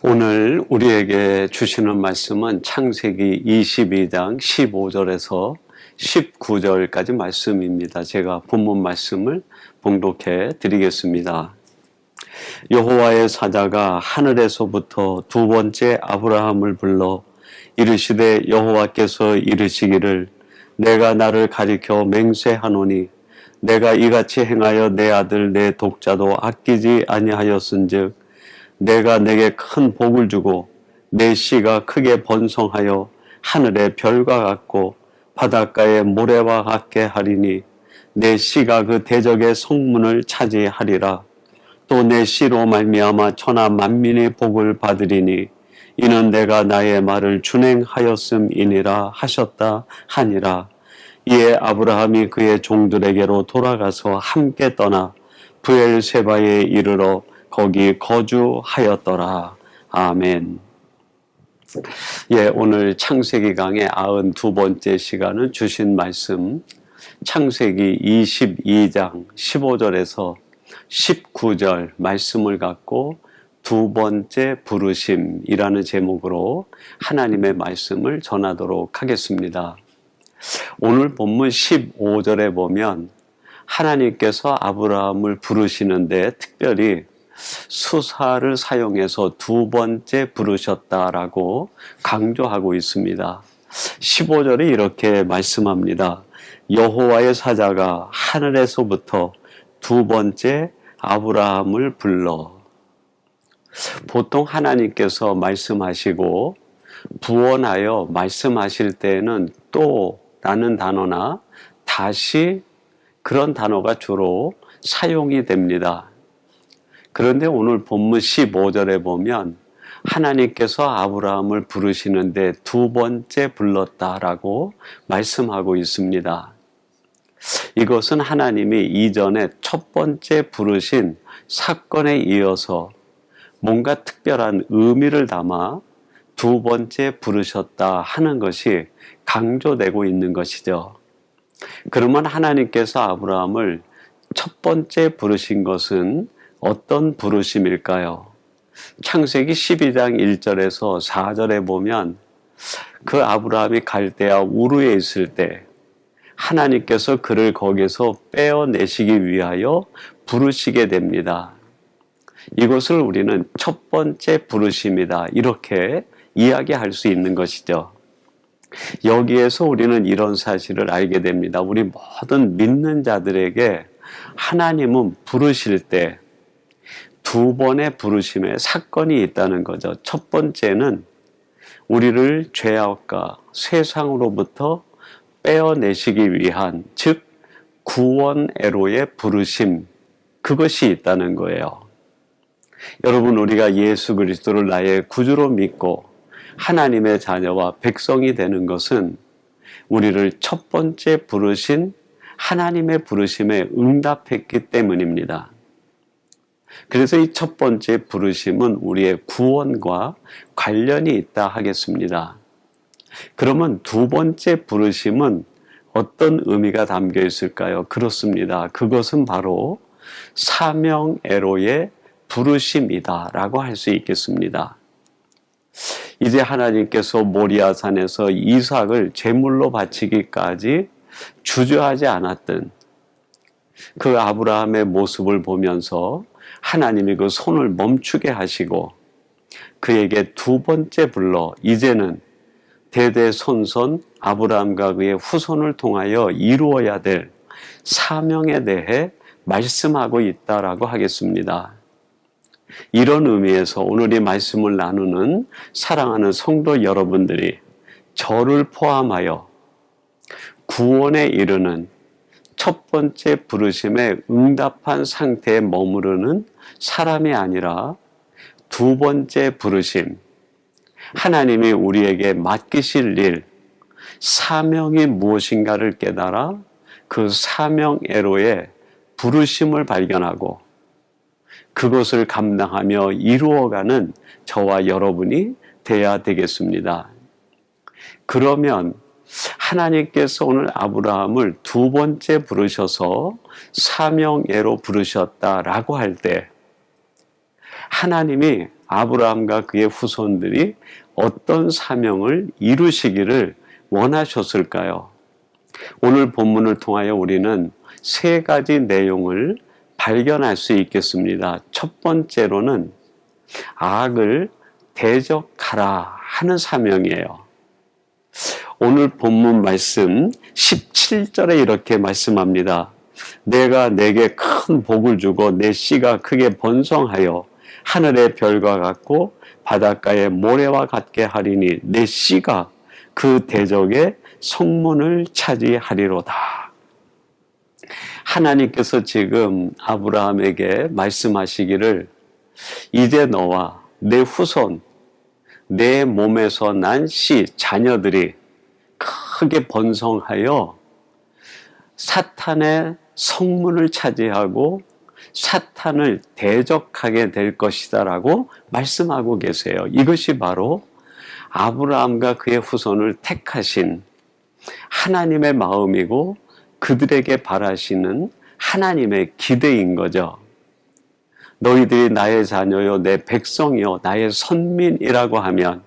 오늘 우리에게 주시는 말씀은 창세기 22장 15절에서 19절까지 말씀입니다. 제가 본문 말씀을 봉독해 드리겠습니다. 여호와의 사자가 하늘에서부터 두 번째 아브라함을 불러 이르시되 여호와께서 이르시기를 내가 나를 가리켜 맹세하노니 내가 이같이 행하여 내 아들 내 독자도 아끼지 아니하였은즉 내가 내게 큰 복을 주고 내 씨가 크게 번성하여 하늘의 별과 같고 바닷가의 모래와 같게 하리니 내 씨가 그 대적의 성문을 차지하리라. 또 내 씨로 말미암아 천하 만민의 복을 받으리니 이는 내가 나의 말을 준행하였음이니라 하셨다 하니라. 이에 아브라함이 그의 종들에게로 돌아가서 함께 떠나 브엘세바에 이르러 거기 거주하였더라. 아멘. 오늘 창세기 강의 92번째 시간은 주신 말씀 창세기 22장 15절에서 19절 말씀을 갖고 두 번째 부르심이라는 제목으로 하나님의 말씀을 전하도록 하겠습니다. 오늘 본문 15절에 보면 하나님께서 아브라함을 부르시는데 특별히 수사를 사용해서 두 번째 부르셨다라고 강조하고 있습니다. 15절에 이렇게 말씀합니다. 여호와의 사자가 하늘에서부터 두 번째 아브라함을 불러. 보통 하나님께서 말씀하시고 부언하여 말씀하실 때에는 또 라는 단어나 다시 그런 단어가 주로 사용이 됩니다. 그런데 오늘 본문 15절에 보면 하나님께서 아브라함을 부르시는데 두 번째 불렀다라고 말씀하고 있습니다. 이것은 하나님이 이전에 첫 번째 부르신 사건에 이어서 뭔가 특별한 의미를 담아 두 번째 부르셨다 하는 것이 강조되고 있는 것이죠. 그러면 하나님께서 아브라함을 첫 번째 부르신 것은 어떤 부르심일까요? 창세기 12장 1절에서 4절에 보면 그 아브라함이 갈대아 우르에 있을 때 하나님께서 그를 거기서 빼어내시기 위하여 부르시게 됩니다. 이것을 우리는 첫 번째 부르심이다 이렇게 이야기할 수 있는 것이죠. 여기에서 우리는 이런 사실을 알게 됩니다. 우리 모든 믿는 자들에게 하나님은 부르실 때 두 번의 부르심에 사건이 있다는 거죠. 첫 번째는 우리를 죄악과 세상으로부터 빼어내시기 위한, 즉 구원애로의 부르심, 그것이 있다는 거예요. 여러분, 우리가 예수 그리스도를 나의 구주로 믿고 하나님의 자녀와 백성이 되는 것은 우리를 첫 번째 부르신 하나님의 부르심에 응답했기 때문입니다. 그래서 이 첫 번째 부르심은 우리의 구원과 관련이 있다 하겠습니다. 그러면 두 번째 부르심은 어떤 의미가 담겨 있을까요? 그렇습니다. 그것은 바로 사명애로의 부르심이다라고 할 수 있겠습니다. 이제 하나님께서 모리아산에서 이삭을 제물로 바치기까지 주저하지 않았던 그 아브라함의 모습을 보면서 하나님이 그 손을 멈추게 하시고 그에게 두 번째 불러 이제는 대대손손 아브라함과 그의 후손을 통하여 이루어야 될 사명에 대해 말씀하고 있다라고 하겠습니다. 이런 의미에서 오늘 이 말씀을 나누는 사랑하는 성도 여러분들이 저를 포함하여 구원에 이르는 첫 번째 부르심에 응답한 상태에 머무르는 사람이 아니라 두 번째 부르심, 하나님이 우리에게 맡기실 일, 사명이 무엇인가를 깨달아 그 사명애로의 부르심을 발견하고 그것을 감당하며 이루어가는 저와 여러분이 돼야 되겠습니다. 그러면 하나님께서 오늘 아브라함을 두 번째 부르셔서 사명애로 부르셨다라고 할 때 하나님이 아브라함과 그의 후손들이 어떤 사명을 이루시기를 원하셨을까요? 오늘 본문을 통하여 우리는 세 가지 내용을 발견할 수 있겠습니다. 첫 번째로는 악을 대적하라 하는 사명이에요. 오늘 본문 말씀 17절에 이렇게 말씀합니다. 내가 내게 큰 복을 주고 내 씨가 크게 번성하여 하늘의 별과 같고 바닷가의 모래와 같게 하리니 내 씨가 그 대적의 성문을 차지하리로다. 하나님께서 지금 아브라함에게 말씀하시기를 이제 너와 내 후손, 내 몸에서 난 씨, 자녀들이 크게 번성하여 사탄의 성문을 차지하고 사탄을 대적하게 될 것이다 라고 말씀하고 계세요. 이것이 바로 아브라함과 그의 후손을 택하신 하나님의 마음이고 그들에게 바라시는 하나님의 기대인 거죠. 너희들이 나의 자녀요 내 백성이요 나의 선민이라고 하면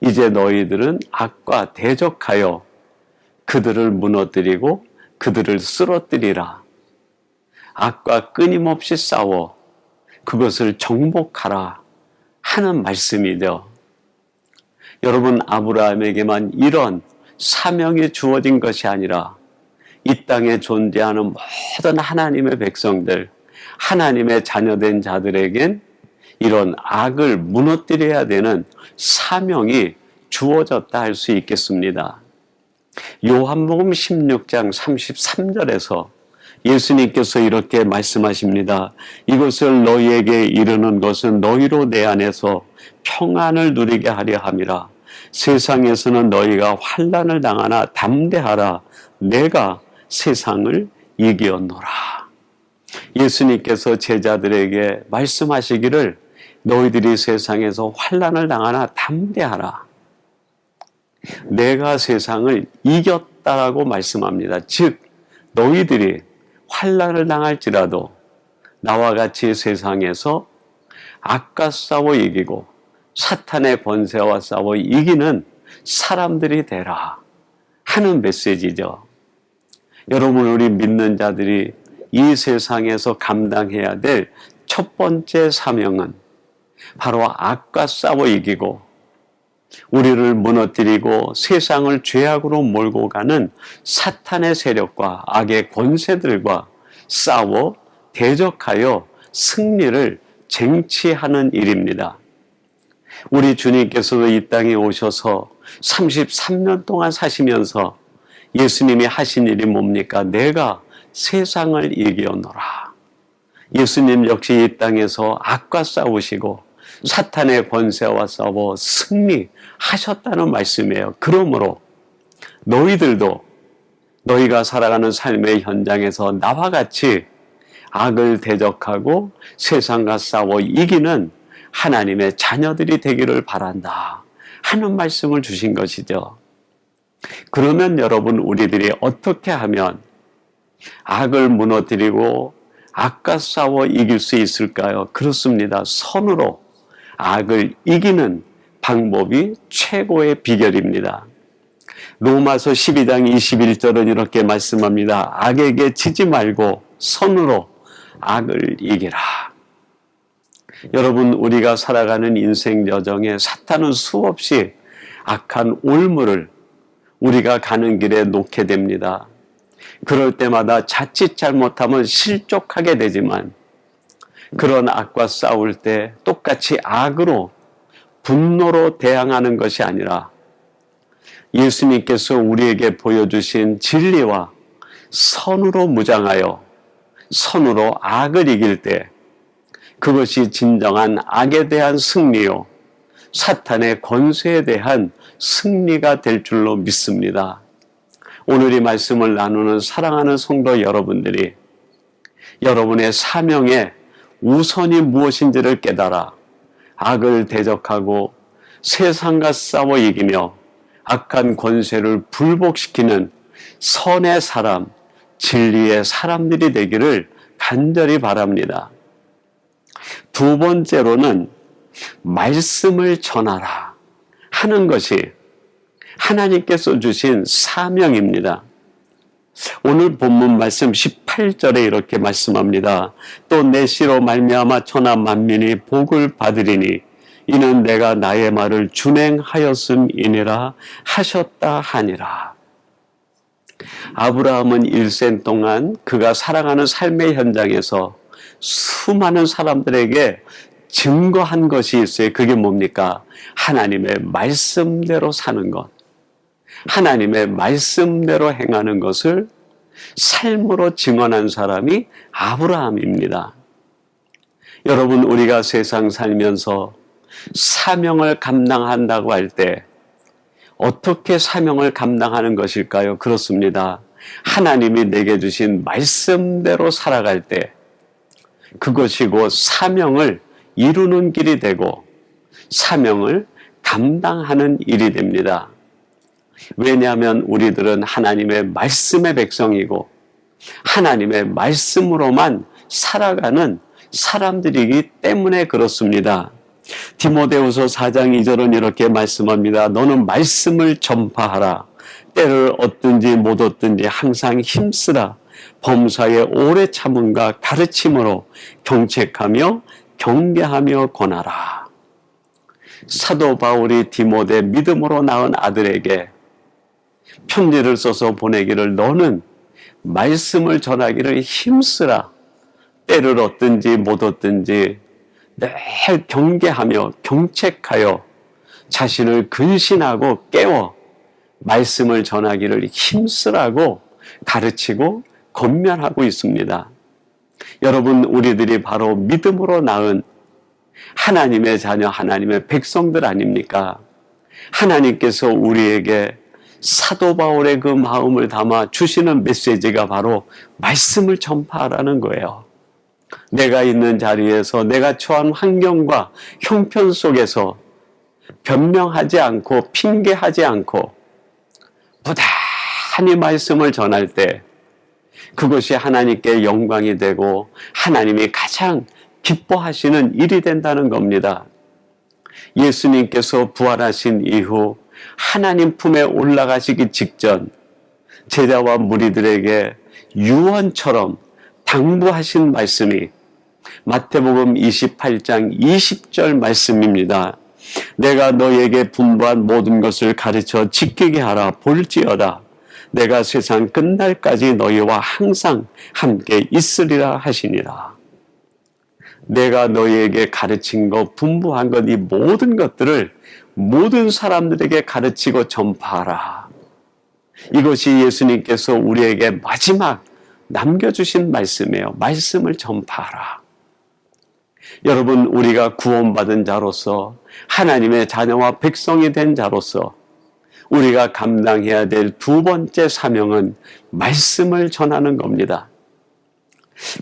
이제 너희들은 악과 대적하여 그들을 무너뜨리고 그들을 쓰러뜨리라. 악과 끊임없이 싸워 그것을 정복하라 하는 말씀이죠. 여러분, 아브라함에게만 이런 사명이 주어진 것이 아니라 이 땅에 존재하는 모든 하나님의 백성들, 하나님의 자녀된 자들에겐 이런 악을 무너뜨려야 되는 사명이 주어졌다 할 수 있겠습니다. 요한복음 16장 33절에서 예수님께서 이렇게 말씀하십니다. 이것을 너희에게 이르는 것은 너희로 내 안에서 평안을 누리게 하려 함이라. 세상에서는 너희가 환난을 당하나 담대하라. 내가 세상을 이기었노라. 예수님께서 제자들에게 말씀하시기를 너희들이 세상에서 환난을 당하나 담대하라. 내가 세상을 이겼다라고 말씀합니다. 즉 너희들이 환난을 당할지라도 나와 같이 세상에서 악과 싸워 이기고 사탄의 권세와 싸워 이기는 사람들이 되라 하는 메시지죠. 여러분, 우리 믿는 자들이 이 세상에서 감당해야 될 첫 번째 사명은 바로 악과 싸워 이기고 우리를 무너뜨리고 세상을 죄악으로 몰고 가는 사탄의 세력과 악의 권세들과 싸워 대적하여 승리를 쟁취하는 일입니다. 우리 주님께서도 이 땅에 오셔서 33년 동안 사시면서 예수님이 하신 일이 뭡니까? 내가 세상을 이기었노라. 예수님 역시 이 땅에서 악과 싸우시고 사탄의 권세와 싸워 승리하셨다는 말씀이에요. 그러므로 너희들도 너희가 살아가는 삶의 현장에서 나와 같이 악을 대적하고 세상과 싸워 이기는 하나님의 자녀들이 되기를 바란다 하는 말씀을 주신 것이죠. 그러면 여러분, 우리들이 어떻게 하면 악을 무너뜨리고 악과 싸워 이길 수 있을까요? 그렇습니다. 선으로 악을 이기는 방법이 최고의 비결입니다. 로마서 12장 21절은 이렇게 말씀합니다. 악에게 지지 말고 선으로 악을 이기라. 여러분, 우리가 살아가는 인생 여정에 사탄은 수없이 악한 올무를 우리가 가는 길에 놓게 됩니다. 그럴 때마다 자칫 잘못하면 실족하게 되지만 그런 악과 싸울 때 똑같이 악으로 분노로 대항하는 것이 아니라 예수님께서 우리에게 보여주신 진리와 선으로 무장하여 선으로 악을 이길 때 그것이 진정한 악에 대한 승리요 사탄의 권세에 대한 승리가 될 줄로 믿습니다. 오늘 이 말씀을 나누는 사랑하는 성도 여러분들이 여러분의 사명의 우선이 무엇인지를 깨달아 악을 대적하고 세상과 싸워 이기며 악한 권세를 불복시키는 선의 사람, 진리의 사람들이 되기를 간절히 바랍니다. 두 번째로는 말씀을 전하라 하는 것이 하나님께서 주신 사명입니다. 오늘 본문 말씀 18절에 이렇게 말씀합니다. 또 내 씨로 말미암아 천하 만민이 복을 받으리니 이는 내가 나의 말을 준행하였음이니라 하셨다 하니라. 아브라함은 일생 동안 그가 살아가는 삶의 현장에서 수많은 사람들에게 증거한 것이 있어요. 그게 뭡니까? 하나님의 말씀대로 사는 것, 하나님의 말씀대로 행하는 것을 삶으로 증언한 사람이 아브라함입니다. 여러분, 우리가 세상 살면서 사명을 감당한다고 할 때 어떻게 사명을 감당하는 것일까요? 그렇습니다. 하나님이 내게 주신 말씀대로 살아갈 때 그것이 곧 사명을 이루는 길이 되고 사명을 감당하는 일이 됩니다. 왜냐하면 우리들은 하나님의 말씀의 백성이고 하나님의 말씀으로만 살아가는 사람들이기 때문에 그렇습니다. 디모데후서 4장 2절은 이렇게 말씀합니다. 너는 말씀을 전파하라. 때를 얻든지 못 얻든지 항상 힘쓰라. 범사에 오래 참음과 가르침으로 경책하며 경계하며 권하라. 사도 바울이 디모데 믿음으로 낳은 아들에게 편지를 써서 보내기를 너는 말씀을 전하기를 힘쓰라. 때를 얻든지 못 얻든지 늘 경계하며 경책하여 자신을 근신하고 깨워 말씀을 전하기를 힘쓰라고 가르치고 권면하고 있습니다. 여러분, 우리들이 바로 믿음으로 낳은 하나님의 자녀, 하나님의 백성들 아닙니까? 하나님께서 우리에게 사도 바울의 그 마음을 담아 주시는 메시지가 바로 말씀을 전파하라는 거예요. 내가 있는 자리에서 내가 처한 환경과 형편 속에서 변명하지 않고 핑계하지 않고 부단히 말씀을 전할 때 그것이 하나님께 영광이 되고 하나님이 가장 기뻐하시는 일이 된다는 겁니다. 예수님께서 부활하신 이후 하나님 품에 올라가시기 직전 제자와 무리들에게 유언처럼 당부하신 말씀이 마태복음 28장 20절 말씀입니다. 내가 너에게 분부한 모든 것을 가르쳐 지키게 하라. 볼지어다 내가 세상 끝날까지 너희와 항상 함께 있으리라 하시니라. 내가 너희에게 가르친 것, 분부한 것, 이 모든 것들을 모든 사람들에게 가르치고 전파하라. 이것이 예수님께서 우리에게 마지막 남겨주신 말씀이에요. 말씀을 전파하라. 여러분, 우리가 구원받은 자로서 하나님의 자녀와 백성이 된 자로서 우리가 감당해야 될 두 번째 사명은 말씀을 전하는 겁니다.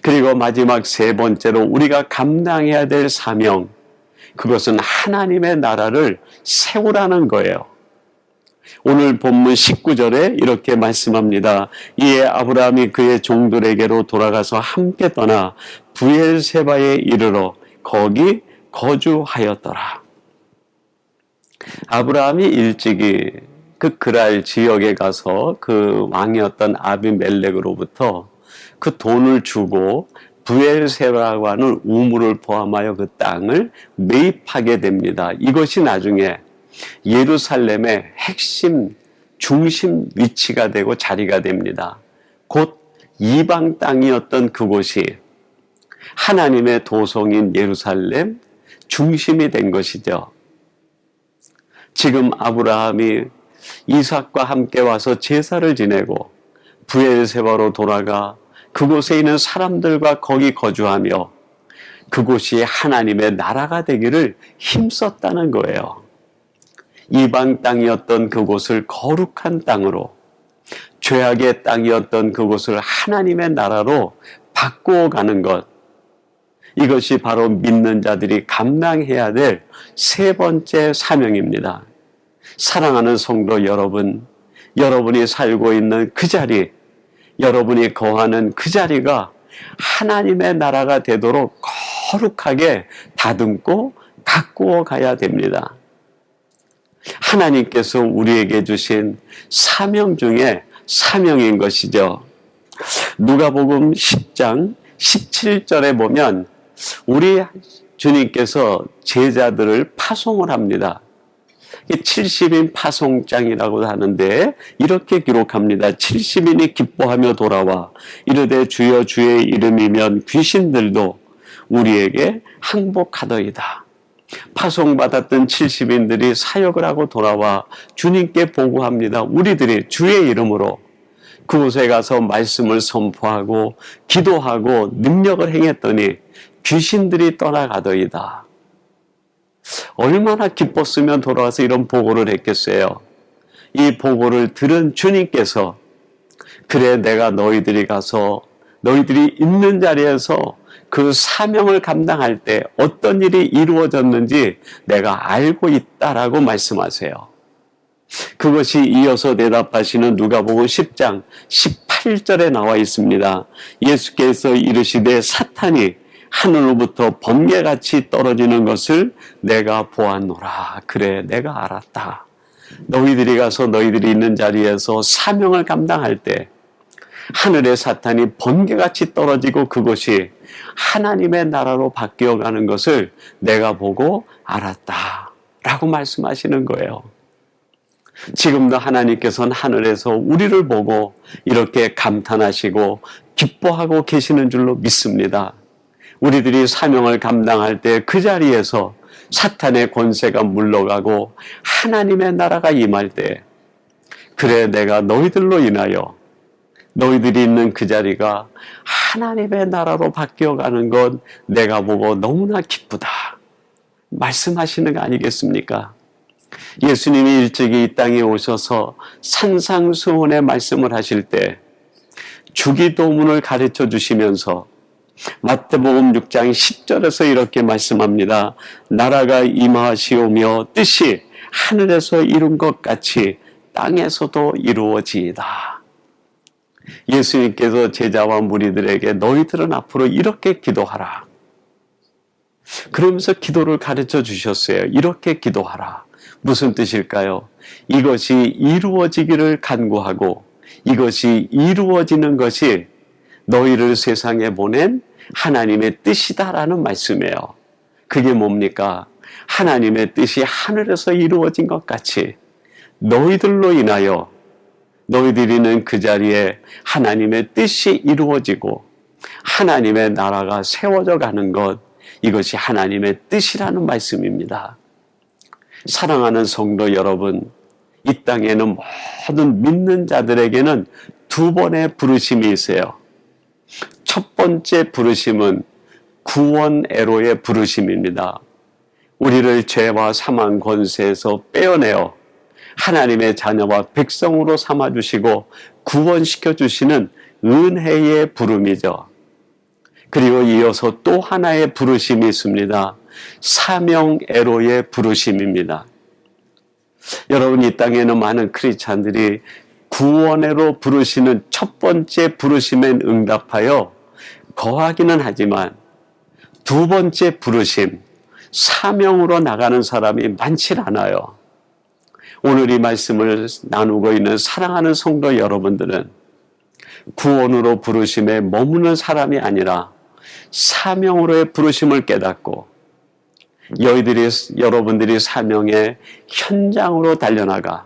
그리고 마지막 세 번째로 우리가 감당해야 될 사명, 그것은 하나님의 나라를 세우라는 거예요. 오늘 본문 19절에 이렇게 말씀합니다. 이에 아브라함이 그의 종들에게로 돌아가서 함께 떠나 브엘세바에 이르러 거기 거주하였더라. 아브라함이 일찍이 그 그랄 지역에 가서 그 왕이었던 아비멜렉으로부터 그 돈을 주고 브엘세바라고 하는 우물을 포함하여 그 땅을 매입하게 됩니다. 이것이 나중에 예루살렘의 핵심 중심 위치가 되고 자리가 됩니다. 곧 이방 땅이었던 그곳이 하나님의 도성인 예루살렘 중심이 된 것이죠. 지금 아브라함이 이삭과 함께 와서 제사를 지내고 브엘세바로 돌아가 그곳에 있는 사람들과 거기 거주하며 그곳이 하나님의 나라가 되기를 힘썼다는 거예요. 이방 땅이었던 그곳을 거룩한 땅으로, 죄악의 땅이었던 그곳을 하나님의 나라로 바꾸어 가는 것, 이것이 바로 믿는 자들이 감당해야 될 세 번째 사명입니다. 사랑하는 성도 여러분, 여러분이 살고 있는 그 자리, 여러분이 거하는 그 자리가 하나님의 나라가 되도록 거룩하게 다듬고 가꾸어 가야 됩니다. 하나님께서 우리에게 주신 사명 중에 사명인 것이죠. 누가복음 10장 17절에 보면 우리 주님께서 제자들을 파송을 합니다. 70인 파송장이라고 하는데 이렇게 기록합니다. 70인이 기뻐하며 돌아와 이르되 주여 주의 이름이면 귀신들도 우리에게 항복하더이다. 파송받았던 70인들이 사역을 하고 돌아와 주님께 보고합니다. 우리들이 주의 이름으로 그곳에 가서 말씀을 선포하고 기도하고 능력을 행했더니 귀신들이 떠나가더이다. 얼마나 기뻤으면 돌아와서 이런 보고를 했겠어요. 이 보고를 들은 주님께서 그래 내가 너희들이 가서 너희들이 있는 자리에서 그 사명을 감당할 때 어떤 일이 이루어졌는지 내가 알고 있다라고 말씀하세요. 그것이 이어서 대답하시는 누가복음 10장 18절에 나와 있습니다. 예수께서 이르시되 사탄이 하늘로부터 번개같이 떨어지는 것을 내가 보았노라. 그래 내가 알았다. 너희들이 가서 너희들이 있는 자리에서 사명을 감당할 때 하늘의 사탄이 번개같이 떨어지고 그것이 하나님의 나라로 바뀌어가는 것을 내가 보고 알았다 라고 말씀하시는 거예요. 지금도 하나님께서는 하늘에서 우리를 보고 이렇게 감탄하시고 기뻐하고 계시는 줄로 믿습니다. 우리들이 사명을 감당할 때 그 자리에서 사탄의 권세가 물러가고 하나님의 나라가 임할 때 그래 내가 너희들로 인하여 너희들이 있는 그 자리가 하나님의 나라로 바뀌어가는 것 내가 보고 너무나 기쁘다 말씀하시는 거 아니겠습니까? 예수님이 일찍이 이 땅에 오셔서 산상수훈의 말씀을 하실 때 주기도문을 가르쳐 주시면서 마태복음 6장 10절에서 이렇게 말씀합니다. 나라가 임하시오며 뜻이 하늘에서 이룬 것 같이 땅에서도 이루어지이다. 예수님께서 제자와 무리들에게 너희들은 앞으로 이렇게 기도하라. 그러면서 기도를 가르쳐 주셨어요. 이렇게 기도하라. 무슨 뜻일까요? 이것이 이루어지기를 간구하고 이것이 이루어지는 것이 너희를 세상에 보낸 하나님의 뜻이다라는 말씀이에요. 그게 뭡니까? 하나님의 뜻이 하늘에서 이루어진 것 같이 너희들로 인하여 너희들이 있는 그 자리에 하나님의 뜻이 이루어지고 하나님의 나라가 세워져 가는 것, 이것이 하나님의 뜻이라는 말씀입니다. 사랑하는 성도 여러분, 이 땅에는 모든 믿는 자들에게는 두 번의 부르심이 있어요. 첫 번째 부르심은 구원애로의 부르심입니다. 우리를 죄와 사망 권세에서 빼어내어 하나님의 자녀와 백성으로 삼아주시고 구원시켜주시는 은혜의 부름이죠. 그리고 이어서 또 하나의 부르심이 있습니다. 사명애로의 부르심입니다. 여러분, 이 땅에는 많은 크리스찬들이 구원애로 부르시는 첫 번째 부르심에 응답하여 거하기는 하지만 두 번째 부르심, 사명으로 나가는 사람이 많지 않아요. 오늘 이 말씀을 나누고 있는 사랑하는 성도 여러분들은 구원으로 부르심에 머무는 사람이 아니라 사명으로의 부르심을 깨닫고 여러분들이 사명의 현장으로 달려나가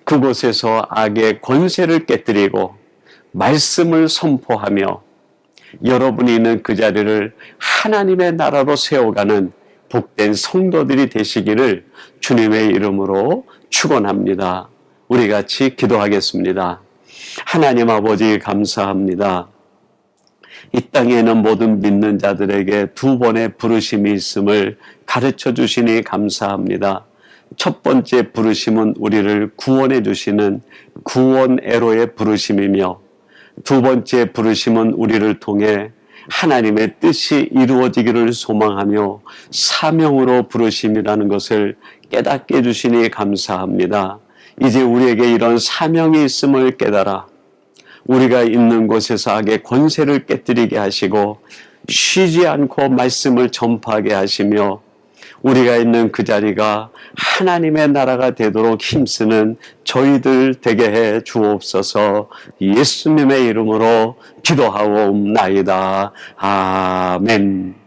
그곳에서 악의 권세를 깨뜨리고 말씀을 선포하며 여러분이 있는 그 자리를 하나님의 나라로 세워가는 복된 성도들이 되시기를 주님의 이름으로 축원합니다. 우리 같이 기도하겠습니다. 하나님 아버지 감사합니다. 이 땅에는 모든 믿는 자들에게 두 번의 부르심이 있음을 가르쳐 주시니 감사합니다. 첫 번째 부르심은 우리를 구원해 주시는 구원애로의 부르심이며 두 번째 부르심은 우리를 통해 하나님의 뜻이 이루어지기를 소망하며 사명으로 부르심이라는 것을 깨닫게 해주시니 감사합니다. 이제 우리에게 이런 사명이 있음을 깨달아 우리가 있는 곳에서 악의 권세를 깨뜨리게 하시고 쉬지 않고 말씀을 전파하게 하시며 우리가 있는 그 자리가 하나님의 나라가 되도록 힘쓰는 저희들 되게 해 주옵소서. 예수님의 이름으로 기도하옵나이다. 아멘.